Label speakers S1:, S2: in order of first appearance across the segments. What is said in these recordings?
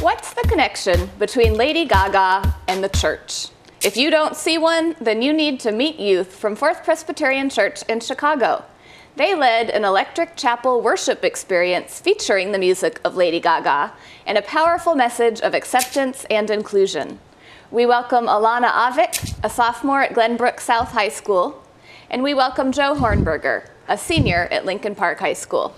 S1: What's the connection between Lady Gaga and the church? If you don't see one, then you need to meet youth from Fourth Presbyterian Church in Chicago. They led an electric chapel worship experience featuring the music of Lady Gaga and a powerful message of acceptance and inclusion. We welcome Ilana, a sophomore at Glenbrook South High School, and we welcome Joe Hornberger, a senior at Lincoln Park High School.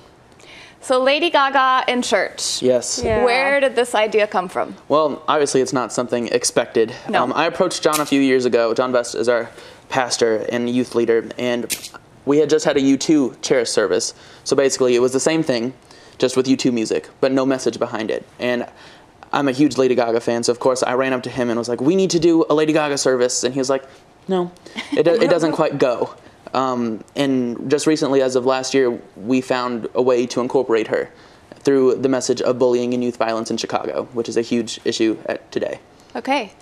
S1: So Lady Gaga in church.
S2: Yes.
S1: Yeah. Where did this idea come from?
S2: Well, obviously it's not something expected.
S1: No.
S2: I approached John a few years ago. John Best is our pastor and youth leader, and we had just had a U2 chair service. So basically it was the same thing, just with U2 music, but no message behind it. And I'm a huge Lady Gaga fan, so of course I ran up to him and was like, we need to do a Lady Gaga service. And he was like, no, it doesn't quite go. And just recently, as of last year, we found a way to incorporate her through the message of bullying and youth violence in Chicago, which is a huge issue today.
S1: Okay.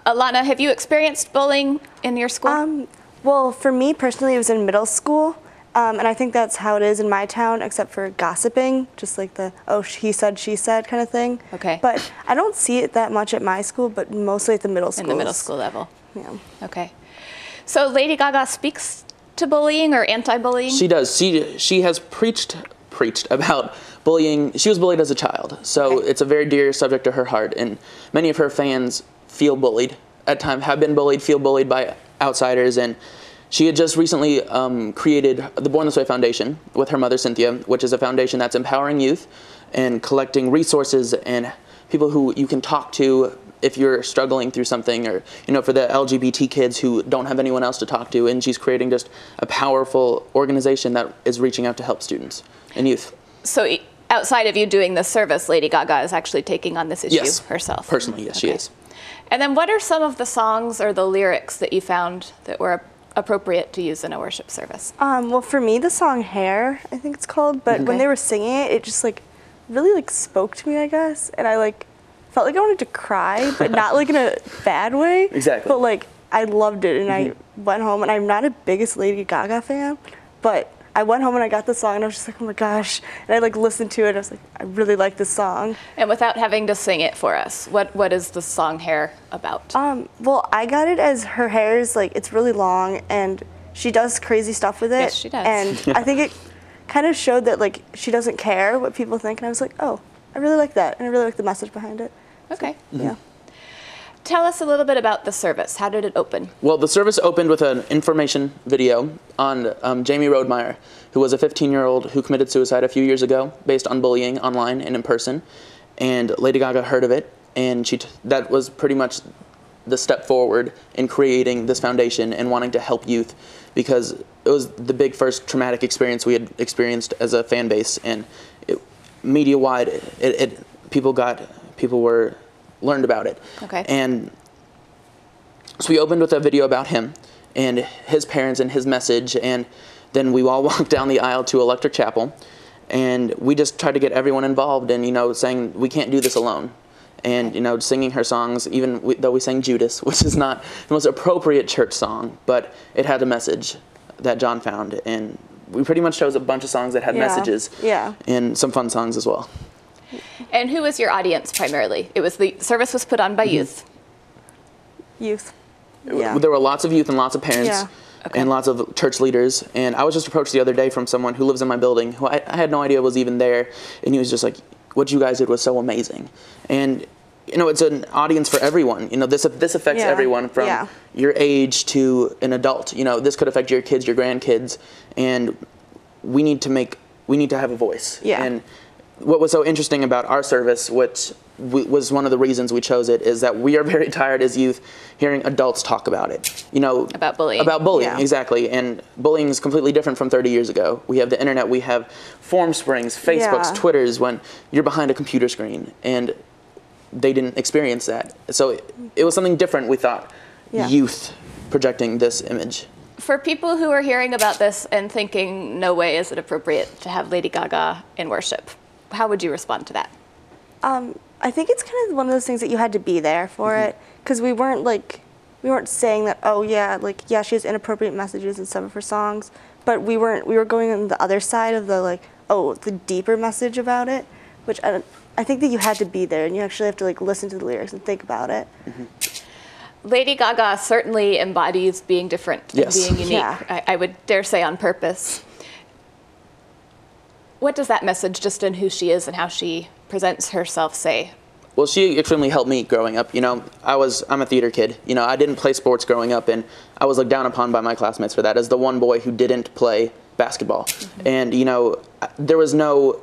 S1: Ilana, have you experienced bullying in your school?
S3: Well, for me personally, it was in middle school. And I think that's how it is in my town, except for gossiping, just like the, oh, he said, she said kind of thing.
S1: Okay.
S3: But I don't see it that much at my school, but mostly at the middle school.
S1: In the middle school level.
S3: Yeah.
S1: Okay. So Lady Gaga speaks to bullying or anti-bullying?
S2: She does. She has preached about bullying. She was bullied as a child, so It's a very dear subject to her heart, and many of her fans feel bullied at times, have been bullied, feel bullied by outsiders, and she had just recently created the Born This Way Foundation with her mother, Cynthia, which is a foundation that's empowering youth and collecting resources and people who you can talk to if you're struggling through something, or, you know, for the LGBT kids who don't have anyone else to talk to. And she's creating just a powerful organization that is reaching out to help students and youth.
S1: So outside of you doing this service, Lady Gaga is actually taking on this issue herself?
S2: Personally, yes, she is.
S1: And then what are some of the songs or the lyrics that you found that were appropriate to use in a worship service?
S3: Well, for me, the song Hair, I think it's called, but when they were singing it, it just really spoke to me, I guess. And I felt like I wanted to cry, but not in a bad way.
S2: Exactly.
S3: But I loved it, and I went home, and I'm not a biggest Lady Gaga fan, but I went home and I got the song, and I was just like, oh my gosh. And I listened to it, and I was like, I really like this song.
S1: And without having to sing it for us, what is the song Hair about?
S3: Well, I got it as her hair is it's really long, and she does crazy stuff with it.
S1: Yes, she does.
S3: And I think it kind of showed that she doesn't care what people think, and I was like, oh, I really like that, and I really like the message behind it.
S1: Okay.
S3: So, yeah.
S1: Tell us a little bit about the service. How did it open?
S2: Well, the service opened with an information video on Jamie Rodemeyer, who was a 15-year-old who committed suicide a few years ago based on bullying online and in person. And Lady Gaga heard of it, and that was pretty much the step forward in creating this foundation and wanting to help youth, because it was the big first traumatic experience we had experienced as a fan base, and media-wide, people learned about it.
S1: Okay.
S2: And so we opened with a video about him and his parents and his message, and then we all walked down the aisle to Electric Chapel, and we just tried to get everyone involved, and saying we can't do this alone, and singing her songs, even though we sang Judas, which is not the most appropriate church song, but it had a message that John found, and we pretty much chose a bunch of songs that had messages, and some fun songs as well.
S1: And who was your audience primarily? The service was put on by youth.
S3: Youth. Yeah.
S2: There were lots of youth and lots of parents and lots of church leaders. And I was just approached the other day from someone who lives in my building who I had no idea was even there. And he was just like, what you guys did was so amazing. And, it's an audience for everyone. This affects everyone from your age to an adult. This could affect your kids, your grandkids. And we need to have a voice.
S3: Yeah.
S2: And what was so interesting about our service, which was one of the reasons we chose it, is that we are very tired as youth hearing adults talk about it.
S1: About bullying.
S2: About bullying, exactly. And bullying is completely different from 30 years ago. We have the internet, we have Form Springs, Facebooks, Twitters, when you're behind a computer screen, and they didn't experience that. So it was something different, we thought, youth projecting this image.
S1: For people who are hearing about this and thinking, no way is it appropriate to have Lady Gaga in worship, how would you respond to that?
S3: I think it's kind of one of those things that you had to be there for it, because we weren't saying that, oh yeah, she has inappropriate messages in some of her songs, but we were going on the other side of the the deeper message about it, which I I think that you had to be there, and you actually have to like listen to the lyrics and think about it.
S1: Lady Gaga certainly embodies being different and being unique.
S3: Yeah.
S1: I would dare say on purpose. What does that message, just in who she is and how she presents herself, say?
S2: Well, she extremely helped me growing up. You know, I'm a theater kid. You know, I didn't play sports growing up, and I was looked down upon by my classmates for that as the one boy who didn't play basketball. And, you know, there was no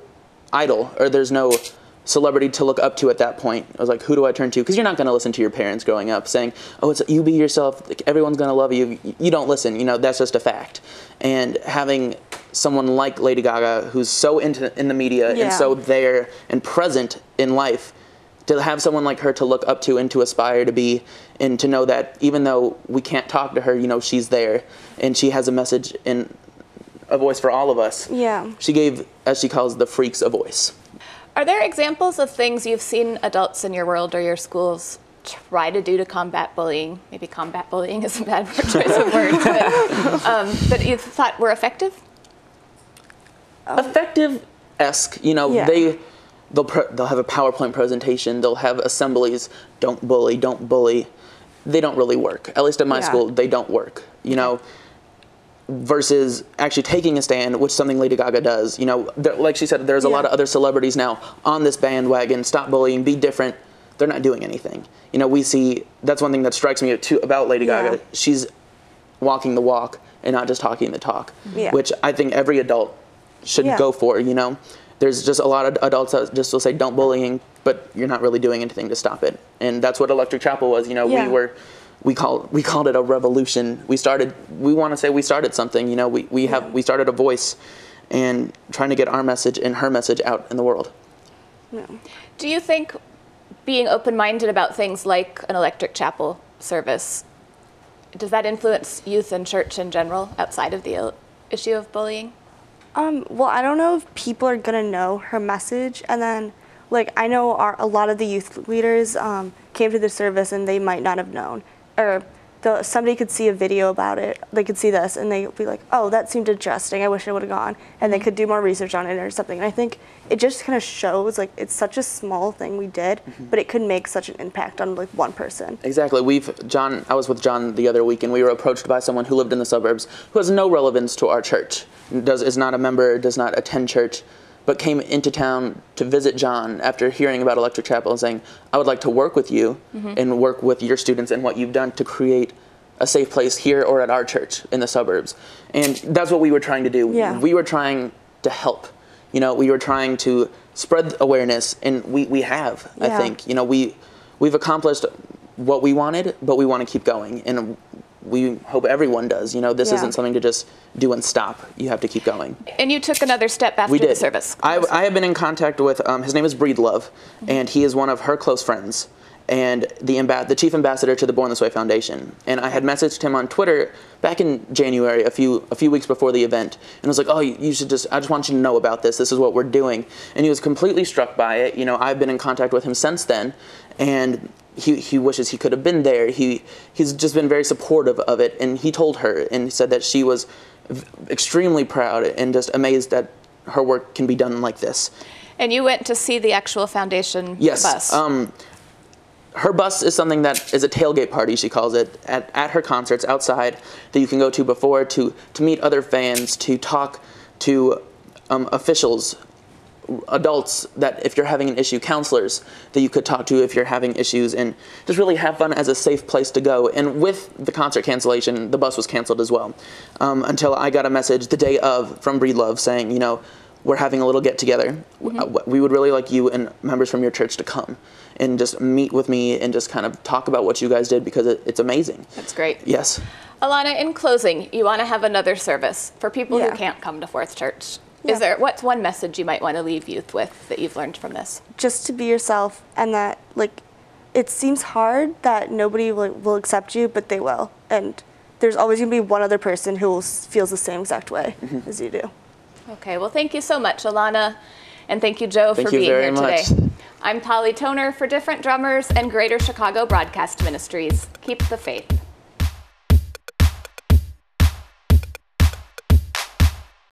S2: idol, or there's no celebrity to look up to at that point. I was like, who do I turn to? Because you're not going to listen to your parents growing up saying, oh, it's you be yourself, like, everyone's going to love you. You don't listen, you know, that's just a fact. And having someone like Lady Gaga, who's so in the media and so there and present in life, to have someone like her to look up to and to aspire to be, and to know that even though we can't talk to her, you know, she's there and she has a message and a voice for all of us.
S3: Yeah.
S2: She gave, as she calls, the freaks a voice.
S1: Are there examples of things you've seen adults in your world or your schools try to do to combat bullying? Maybe combat bullying is a bad choice of words, but that you thought were effective?
S2: Effective-esque, you know, they'll have a PowerPoint presentation, they'll have assemblies, don't bully, don't bully. They don't really work. At least at my school, they don't work, you know, versus actually taking a stand, which is something Lady Gaga does. You know, like she said, there's a lot of other celebrities now on this bandwagon, stop bullying, be different. They're not doing anything. You know, we see, that's one thing that strikes me about Lady Gaga. She's walking the walk and not just talking the talk, which I think every adult should go for, you know. There's just a lot of adults that just will say don't bullying, but you're not really doing anything to stop it. And that's what Electric Chapel was. You know, we called it a revolution. We want to say we started something. You know, we started a voice and trying to get our message and her message out in the world.
S3: Yeah.
S1: Do you think being open-minded about things like an Electric Chapel service, does that influence youth and church in general outside of the issue of bullying?
S3: Well, I don't know if people are gonna know her message, and then, like, I know a lot of the youth leaders came to the service and they might not have known, or somebody could see a video about it, they could see this, and they'd be like, oh, that seemed interesting, I wish I would have gone, and they could do more research on it or something. And I think it just kind of shows, like, it's such a small thing we did, but it could make such an impact on, like, one person.
S2: Exactly. I was with John the other week, and we were approached by someone who lived in the suburbs who has no relevance to our church, is not a member, does not attend church, but came into town to visit John after hearing about Electric Chapel and saying, I would like to work with you and work with your students and what you've done to create a safe place here or at our church in the suburbs. And that's what we were trying to do.
S3: Yeah.
S2: We were trying to help. You know, we were trying to spread awareness, and we have, I think. You know, we've accomplished what we wanted, but we want to keep going. And we hope everyone does. You know, this isn't something to just do and stop. You have to keep going.
S1: And you took another step after the service.
S2: I have been in contact with, his name is Breedlove, and he is one of her close friends, and the chief ambassador to the Born This Way Foundation. And I had messaged him on Twitter back in January, a few weeks before the event, and I was like, oh, I just want you to know about this. This is what we're doing. And he was completely struck by it. You know, I've been in contact with him since then, and he wishes he could have been there. He's just been very supportive of it, and he told her and said that she was extremely proud and just amazed that her work can be done like this. And
S1: you went to see the actual foundation bus.
S2: Her bus is something that is a tailgate party, she calls it, at her concerts outside that you can go to before to meet other fans, to talk to officials, adults that if you're having an issue, counselors that you could talk to if you're having issues, and just really have fun as a safe place to go. And with the concert cancellation, the bus was canceled as well, until I got a message the day of from Breedlove saying, you know, we're having a little get together. We would really like you and members from your church to come and just meet with me and just kind of talk about what you guys did, because it's amazing.
S1: That's great.
S2: Yes.
S1: Ilana, in closing, you want to have another service for people who can't come to Fourth Church. What's one message you might want to leave youth with that you've learned from this? Just to be yourself, and that, like, it seems hard that nobody will accept you, but they will. And there's always going to be one other person who feels the same exact way as you do. Okay, well, thank you so much, Ilana, and thank you, Joe, for being here today. I'm Polly Toner for Different Drummers and Greater Chicago Broadcast Ministries. Keep the faith.